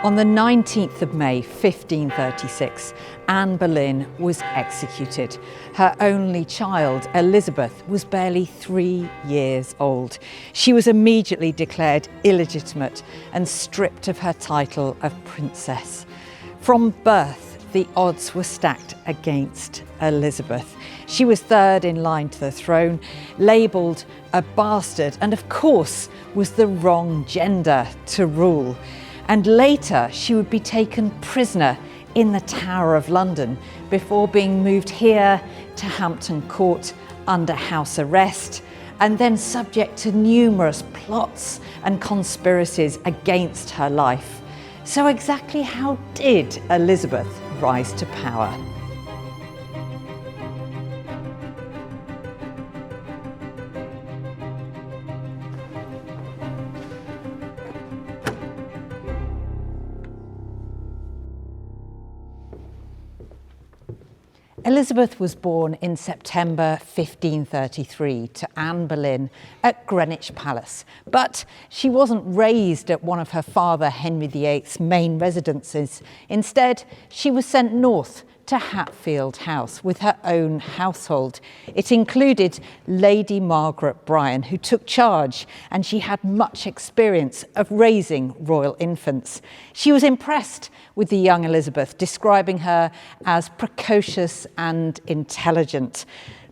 On the 19th of May 1536, Anne Boleyn was executed. Her only child, Elizabeth, was barely 3 years old. She was immediately declared illegitimate and stripped of her title of princess. From birth, the odds were stacked against Elizabeth. She was third in line to the throne, labelled a bastard, and of course was the wrong gender to rule. And later she would be taken prisoner in the Tower of London before being moved here to Hampton Court under house arrest, and then subject to numerous plots and conspiracies against her life. So exactly how did Elizabeth rise to power? Elizabeth was born in September 1533 to Anne Boleyn at Greenwich Palace, but she wasn't raised at one of her father Henry VIII's main residences. Instead, she was sent north to Hatfield House with her own household. It included Lady Margaret Bryan, who took charge, and she had much experience of raising royal infants. She was impressed with the young Elizabeth, describing her as precocious and intelligent.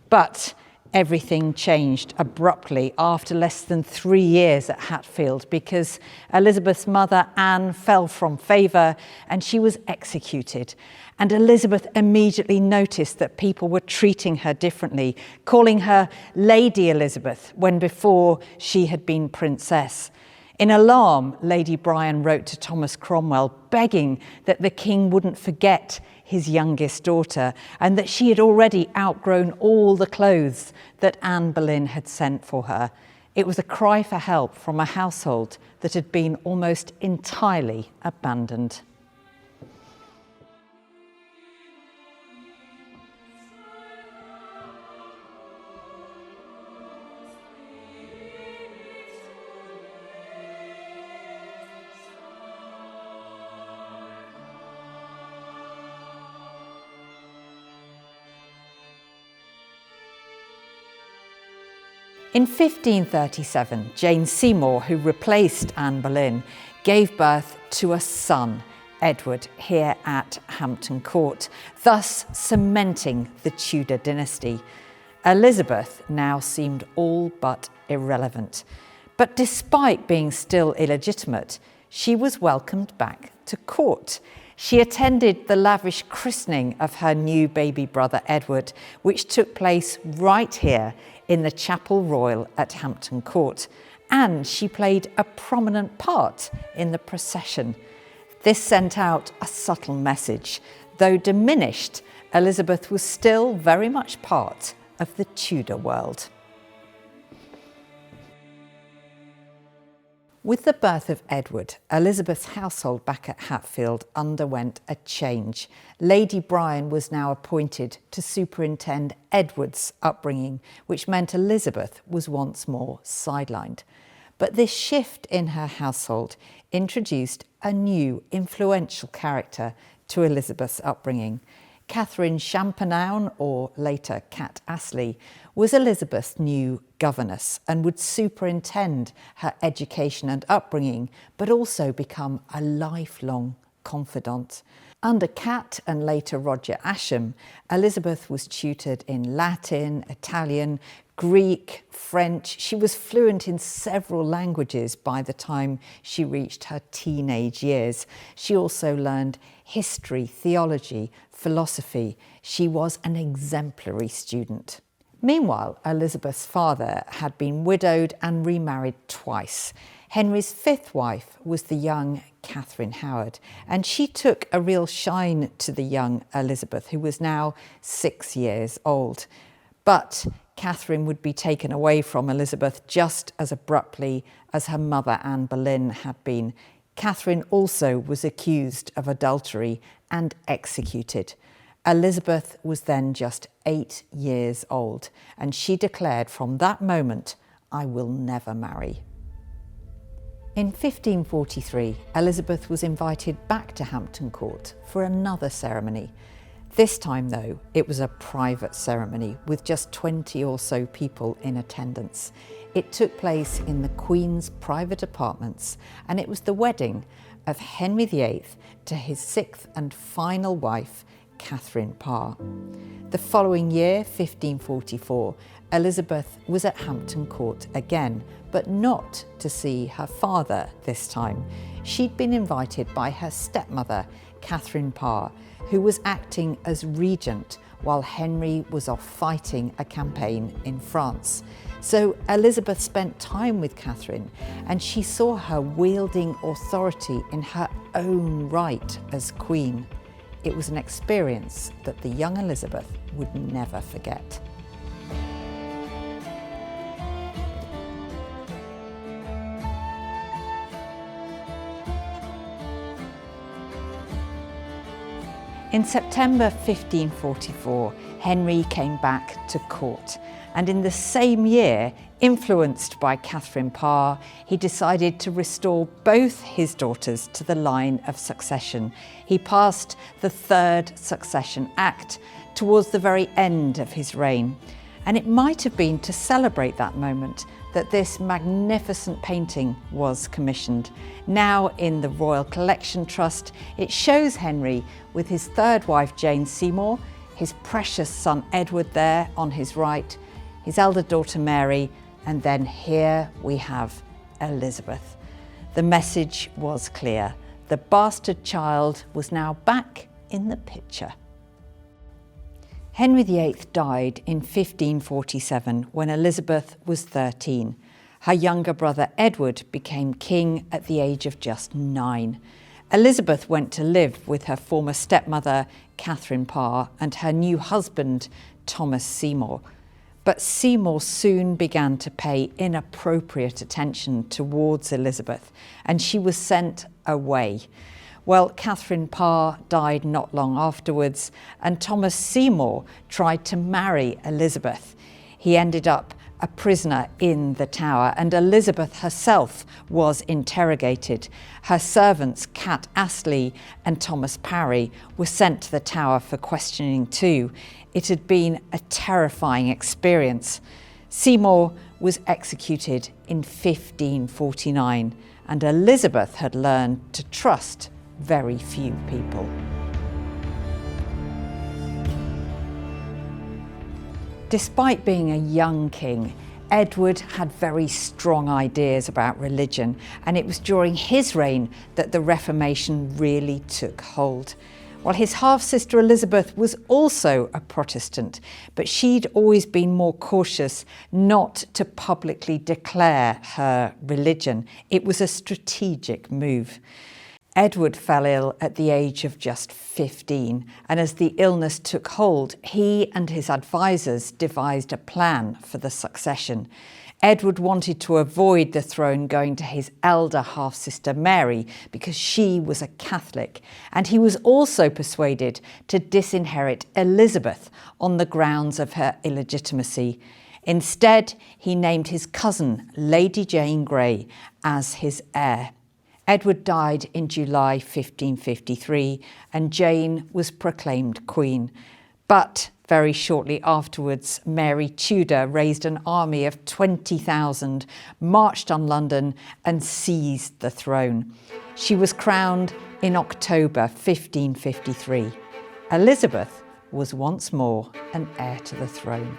But everything changed abruptly after less than 3 years at Hatfield, because Elizabeth's mother, Anne, fell from favour and she was executed. And Elizabeth immediately noticed that people were treating her differently, calling her Lady Elizabeth when before she had been princess. In alarm, Lady Bryan wrote to Thomas Cromwell, begging that the king wouldn't forget his youngest daughter, and that she had already outgrown all the clothes that Anne Boleyn had sent for her. It was a cry for help from a household that had been almost entirely abandoned. In 1537, Jane Seymour, who replaced Anne Boleyn, gave birth to a son, Edward, here at Hampton Court, thus cementing the Tudor dynasty. Elizabeth now seemed all but irrelevant. But despite being still illegitimate, she was welcomed back to court. She attended the lavish christening of her new baby brother Edward, which took place right here in the Chapel Royal at Hampton Court, and she played a prominent part in the procession. This sent out a subtle message. Though diminished, Elizabeth was still very much part of the Tudor world. With the birth of Edward, Elizabeth's household back at Hatfield underwent a change. Lady Bryan was now appointed to superintend Edward's upbringing, which meant Elizabeth was once more sidelined. But this shift in her household introduced a new influential character to Elizabeth's upbringing. Katherine Champenoun, or later Cat Astley, was Elizabeth's new governess and would superintend her education and upbringing, but also become a lifelong confidant. Under Cat and later Roger Ascham, Elizabeth was tutored in Latin, Italian, Greek, French. She was fluent in several languages by the time she reached her teenage years. She also learned history, theology, philosophy. She was an exemplary student. Meanwhile, Elizabeth's father had been widowed and remarried twice. Henry's fifth wife was the young Catherine Howard, and she took a real shine to the young Elizabeth, who was now 6 years old. But Catherine would be taken away from Elizabeth just as abruptly as her mother Anne Boleyn had been. Catherine also was accused of adultery and executed. Elizabeth was then just 8 years old, and she declared from that moment, "I will never marry." In 1543, Elizabeth was invited back to Hampton Court for another ceremony. This time, though, it was a private ceremony with just 20 or so people in attendance. It took place in the Queen's private apartments, and it was the wedding of Henry VIII to his sixth and final wife, Katherine Parr. The following year, 1544, Elizabeth was at Hampton Court again, but not to see her father this time. She'd been invited by her stepmother, Katherine Parr, who was acting as regent while Henry was off fighting a campaign in France. So Elizabeth spent time with Katherine, and she saw her wielding authority in her own right as queen. It was an experience that the young Elizabeth would never forget. In September 1544, Henry came back to court, and in the same year, influenced by Katherine Parr, he decided to restore both his daughters to the line of succession. He passed the Third Succession Act towards the very end of his reign, and it might have been to celebrate that moment that this magnificent painting was commissioned. Now in the Royal Collection Trust, it shows Henry with his third wife Jane Seymour, his precious son Edward there on his right, his elder daughter Mary, and then here we have Elizabeth. The message was clear. The bastard child was now back in the picture. Henry VIII died in 1547 when Elizabeth was 13. Her younger brother Edward became king at the age of just 9. Elizabeth went to live with her former stepmother Katherine Parr and her new husband Thomas Seymour. But Seymour soon began to pay inappropriate attention towards Elizabeth, and she was sent away. Well, Katherine Parr died not long afterwards, and Thomas Seymour tried to marry Elizabeth. He ended up a prisoner in the Tower, and Elizabeth herself was interrogated. Her servants, Cat Astley and Thomas Parry, were sent to the Tower for questioning too. It had been a terrifying experience. Seymour was executed in 1549, and Elizabeth had learned to trust very few people. Despite being a young king, Edward had very strong ideas about religion, and it was during his reign that the Reformation really took hold. While his half-sister Elizabeth was also a Protestant, but she'd always been more cautious not to publicly declare her religion. It was a strategic move. Edward fell ill at the age of just 15, and as the illness took hold, he and his advisors devised a plan for the succession. Edward wanted to avoid the throne going to his elder half-sister Mary because she was a Catholic, and he was also persuaded to disinherit Elizabeth on the grounds of her illegitimacy. Instead, he named his cousin, Lady Jane Grey, as his heir. Edward died in July 1553, and Jane was proclaimed queen. But very shortly afterwards, Mary Tudor raised an army of 20,000, marched on London and seized the throne. She was crowned in October 1553. Elizabeth was once more an heir to the throne.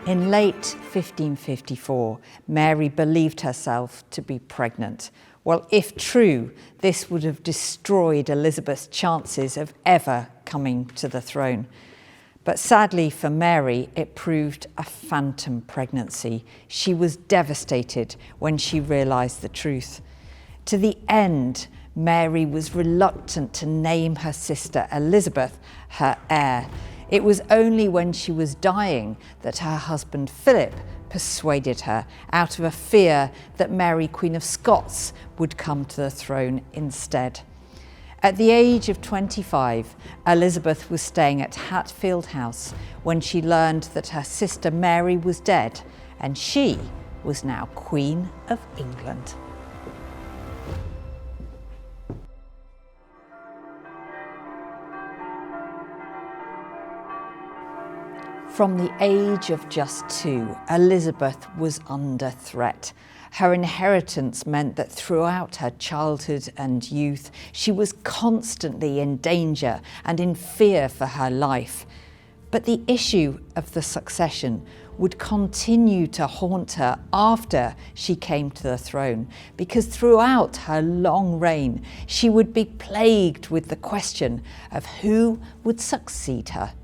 In late 1554, Mary believed herself to be pregnant. Well, if true, this would have destroyed Elizabeth's chances of ever coming to the throne. But sadly for Mary, it proved a phantom pregnancy. She was devastated when she realised the truth. To the end, Mary was reluctant to name her sister Elizabeth her heir. It was only when she was dying that her husband Philip persuaded her, out of a fear that Mary, Queen of Scots, would come to the throne instead. At the age of 25, Elizabeth was staying at Hatfield House when she learned that her sister Mary was dead and she was now Queen of England. From the age of just 2, Elizabeth was under threat. Her inheritance meant that throughout her childhood and youth, she was constantly in danger and in fear for her life. But the issue of the succession would continue to haunt her after she came to the throne, because throughout her long reign, she would be plagued with the question of who would succeed her.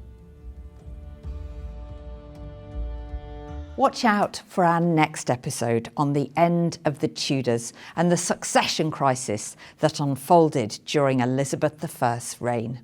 Watch out for our next episode on the end of the Tudors and the succession crisis that unfolded during Elizabeth I's reign.